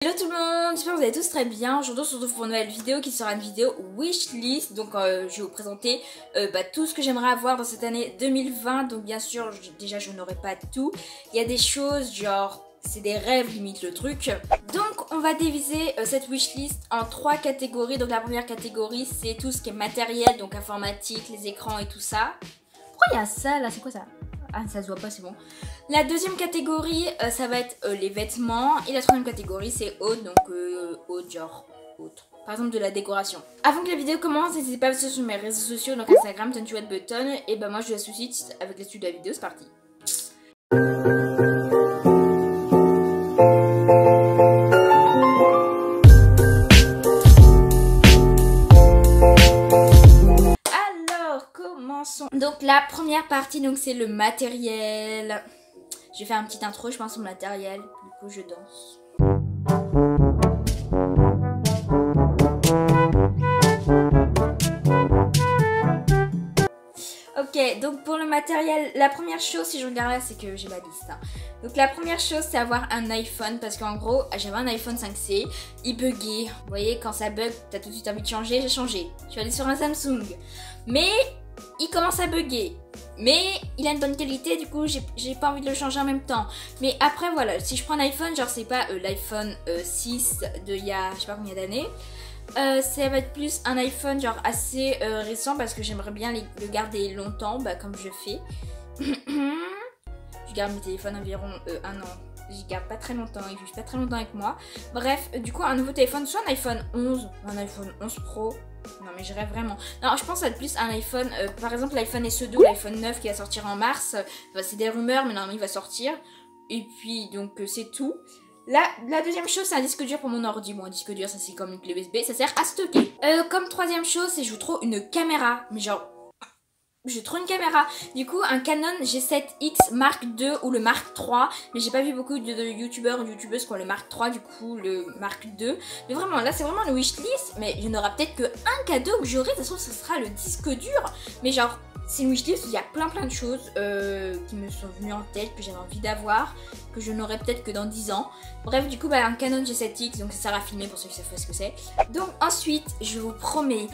Hello tout le monde, j'espère que vous allez tous très bien. Aujourd'hui on se retrouve pour une nouvelle vidéo qui sera une vidéo wishlist. Donc je vais vous présenter tout ce que j'aimerais avoir dans cette année 2020. Donc bien sûr, déjà je n'aurai pas tout. Il y a des choses genre, c'est des rêves limite le truc. Donc on va diviser cette wishlist en 3 catégories. Donc la première catégorie c'est tout ce qui est matériel, donc informatique, les écrans et tout ça. Pourquoi il y a ça là, c'est quoi ça? Ah, ça se voit pas, c'est bon. La deuxième catégorie, ça va être les vêtements. Et la troisième catégorie, c'est autre, donc autre, genre autre. Par exemple, de la décoration. Avant que la vidéo commence, n'hésitez pas à me suivre sur mes réseaux sociaux, donc Instagram, Button. Et bah, moi, je vous laisse tout de suite avec la suite de la vidéo, c'est parti. Donc la première partie, donc c'est le matériel. Je vais faire un petit intro, je pense, sur le matériel. Du coup, je danse. Ok, donc pour le matériel, la première chose, si je regarde là, c'est que j'ai ma liste. Hein. Donc la première chose, c'est avoir un iPhone. Parce qu'en gros, j'avais un iPhone 5C. Il buguait. Vous voyez, quand ça bug, t'as tout de suite envie de changer. J'ai changé. Je suis allée sur un Samsung. Mais il commence à bugger, mais il a une bonne qualité, du coup j'ai pas envie de le changer en même temps. Mais après voilà, si je prends un iPhone, genre c'est pas l'iPhone 6 de il y a je sais pas combien d'années, ça va être plus un iPhone genre assez récent parce que j'aimerais bien le garder longtemps, bah, comme je fais. Je garde mes téléphones environ un an. J'y garde pas très longtemps, ils vivent pas très longtemps avec moi. Bref, du coup un nouveau téléphone, soit un iPhone 11 ou un iPhone 11 Pro. Non mais je rêve vraiment. Non, je pense que ça va être plus un iPhone, par exemple l'iPhone SE2 ou l'iPhone 9 qui va sortir en mars. C'est des rumeurs mais normalement il va sortir. Et puis donc c'est tout. La deuxième chose, c'est un disque dur pour mon ordi. Bon, un disque dur, ça c'est comme une clé USB, ça sert à stocker. Comme troisième chose, c'est je veux trop une caméra. Mais genre, j'ai trop une caméra. Du coup, un Canon G7X Mark II ou le Mark III. Mais j'ai pas vu beaucoup de youtubeurs ou youtubeuses qui ont le Mark III, du coup le Mark II. Mais vraiment, là c'est vraiment une wishlist. Mais il n'y en aura peut-être qu'un cadeau que j'aurai. De toute façon, ce sera le disque dur. Mais genre, c'est une wishlist où il y a plein de choses qui me sont venues en tête, que j'avais envie d'avoir, que je n'aurai peut-être que dans 10 ans. Bref, du coup, bah, un Canon G7X, donc ça sert à filmer pour ceux qui savent ce que c'est. Donc ensuite, je vous promets,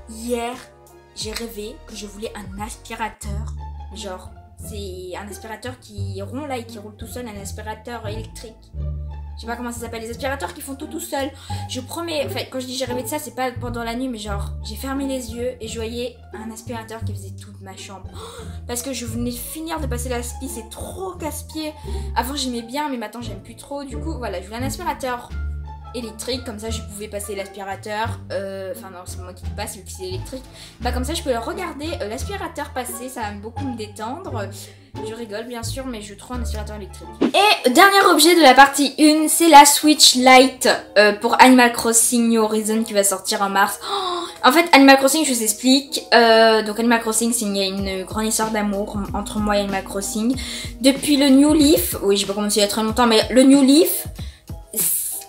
hier, j'ai rêvé que je voulais un aspirateur. Genre, c'est un aspirateur qui rompt là et qui roule tout seul, un aspirateur électrique. Je sais pas comment ça s'appelle, les aspirateurs qui font tout seul. Je promets, enfin quand je dis j'ai rêvé de ça, c'est pas pendant la nuit, mais genre j'ai fermé les yeux et je voyais un aspirateur qui faisait toute ma chambre. Parce que je venais de finir de passer l'aspi, c'est trop casse-pied. Avant j'aimais bien, mais maintenant j'aime plus trop. Du coup voilà, je voulais un aspirateur électrique, comme ça je pouvais passer l'aspirateur, enfin non c'est moi qui le passe vu que c'est électrique, bah comme ça je peux regarder l'aspirateur passer, ça va beaucoup me détendre. Je rigole bien sûr, mais je trouve un aspirateur électrique. Et dernier objet de la partie 1, c'est la Switch Lite pour Animal Crossing New Horizons qui va sortir en mars. En fait Animal Crossing, je vous explique, donc Animal Crossing il y a une grande histoire d'amour entre moi et Animal Crossing. Depuis le New Leaf, oui j'ai pas commencé il y a très longtemps, mais le New Leaf,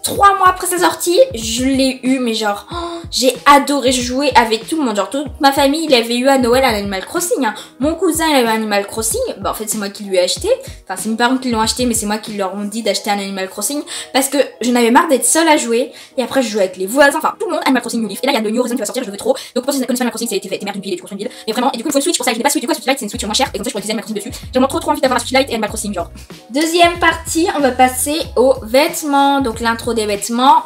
3 mois après sa sortie, je l'ai eu, mais genre, j'ai adoré, je jouais avec tout le monde, genre toute ma famille, il avait eu à Noël un Animal Crossing, hein. Mon cousin, il avait un Animal Crossing, bah en fait c'est moi qui lui ai acheté, enfin c'est mes parents qui l'ont acheté, mais c'est moi qui leur ont dit d'acheter un Animal Crossing, parce que je n'avais marre d'être seule à jouer, et après je jouais avec les voisins, enfin tout le monde, Animal Crossing New Leaf, et là il y a le New Horizon qui va sortir, je le veux trop, donc pour ceux qui connaissent Animal Crossing, c'est t'es d'une ville et tu construis une ville, mais vraiment, et du coup il faut une Switch, pour ça que je n'ai pas Switch, du coup la Switch Lite c'est une Switch moins chère, et comme ça je pourrais utiliser Animal Crossing dessus, j'ai vraiment trop envie d'avoir la Switch Lite et Animal Crossing genre. Deuxième partie, on va passer aux vêtements, donc l'intro des vêtements.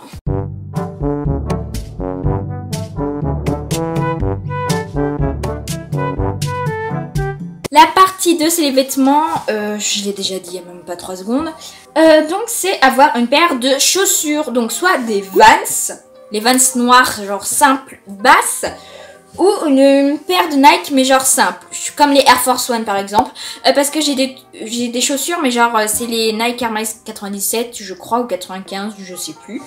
La partie 2 c'est les vêtements, je l'ai déjà dit il n'y a même pas 3 secondes. Donc c'est avoir une paire de chaussures, donc soit des Vans, les Vans noirs genre simples, basses, ou une paire de Nike mais genre simple, comme les Air Force One par exemple, parce que j'ai des chaussures mais genre c'est les Nike Air Max 97 je crois ou 95 je sais plus.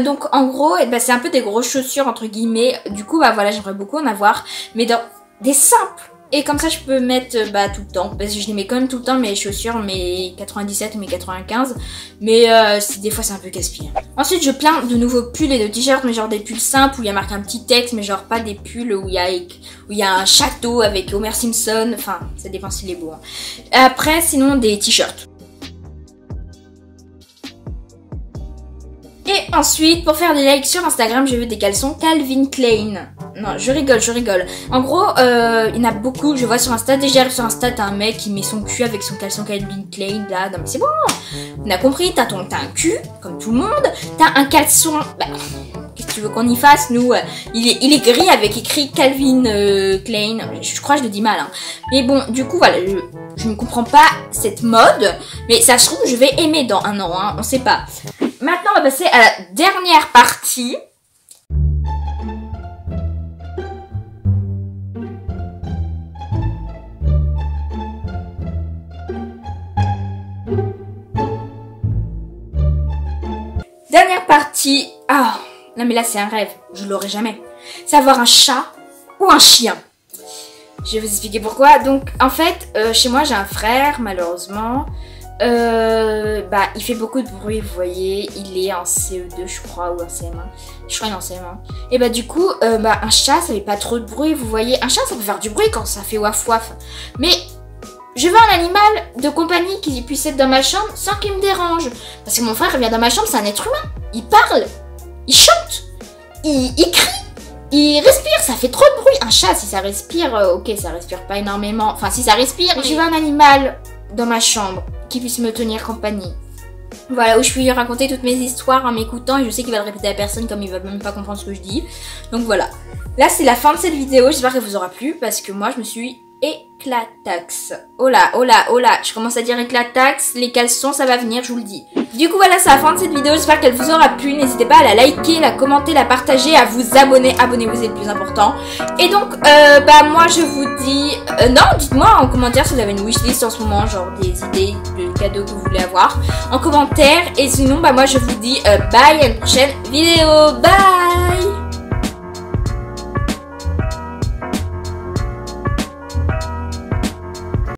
Donc en gros bah, c'est un peu des grosses chaussures entre guillemets, du coup bah voilà j'aimerais beaucoup en avoir, mais dans des simples. Et comme ça je peux mettre bah, tout le temps, parce que je les mets quand même tout le temps mes chaussures, mes 97 ou mes 95, mais des fois c'est un peu casse-pied. Ensuite je plains de nouveaux pulls et de t-shirts, mais genre des pulls simples où il y a marqué un petit texte, mais genre pas des pulls où il y a un château avec Homer Simpson, enfin ça dépend s'il est beau. Hein. Après sinon des t-shirts. Et ensuite, pour faire des likes sur Instagram, je veux des caleçons Calvin Klein. Non, je rigole. En gros, il y en a beaucoup, je vois sur Insta. Dès que j'arrive sur Insta, t'as un mec qui met son cul avec son caleçon Calvin Klein, là. Non mais c'est bon, on a compris, t'as un cul, comme tout le monde. T'as un caleçon... Bah, qu'est-ce que tu veux qu'on y fasse, nous? Il est gris avec écrit Calvin Klein. Je crois que je le dis mal, hein. Mais bon, du coup, voilà, je ne comprends pas cette mode. Mais ça se trouve, je vais aimer dans un an, hein, on sait pas. Maintenant, on va passer à la dernière partie. Dernière partie. Ah, non mais là c'est un rêve, je l'aurai jamais. C'est avoir un chat ou un chien. Je vais vous expliquer pourquoi. Donc en fait, chez moi j'ai un frère, malheureusement. Il fait beaucoup de bruit, vous voyez. Il est en CE2 je crois, ou en CM1. Je crois qu'il est en CM1. Et bah du coup, un chat ça fait pas trop de bruit, vous voyez. Un chat ça peut faire du bruit quand ça fait waf waf. Mais je veux un animal de compagnie qui puisse être dans ma chambre sans qu'il me dérange. Parce que mon frère il vient dans ma chambre, c'est un être humain. Il parle, il chante, il crie, il respire, ça fait trop de bruit. Un chat, si ça respire, ok, ça respire pas énormément. Enfin, si ça respire, mais je veux un animal dans ma chambre qui puisse me tenir compagnie. Voilà, où je puis lui raconter toutes mes histoires en m'écoutant et je sais qu'il va le répéter à personne comme il va même pas comprendre ce que je dis. Donc voilà. Là, c'est la fin de cette vidéo. J'espère qu'elle vous aura plu parce que moi, je me suis éclataxe. Oh là, je commence à dire éclataxe, les caleçons ça va venir, je vous le dis. Du coup voilà, c'est la fin de cette vidéo, j'espère qu'elle vous aura plu. N'hésitez pas à la liker, la commenter, la partager, à vous abonner. Abonnez-vous, c'est le plus important. Et donc moi je vous dis non, dites-moi en commentaire si vous avez une wishlist en ce moment, genre des idées de cadeaux que vous voulez avoir en commentaire. Et sinon moi je vous dis bye, à une prochaine vidéo, bye.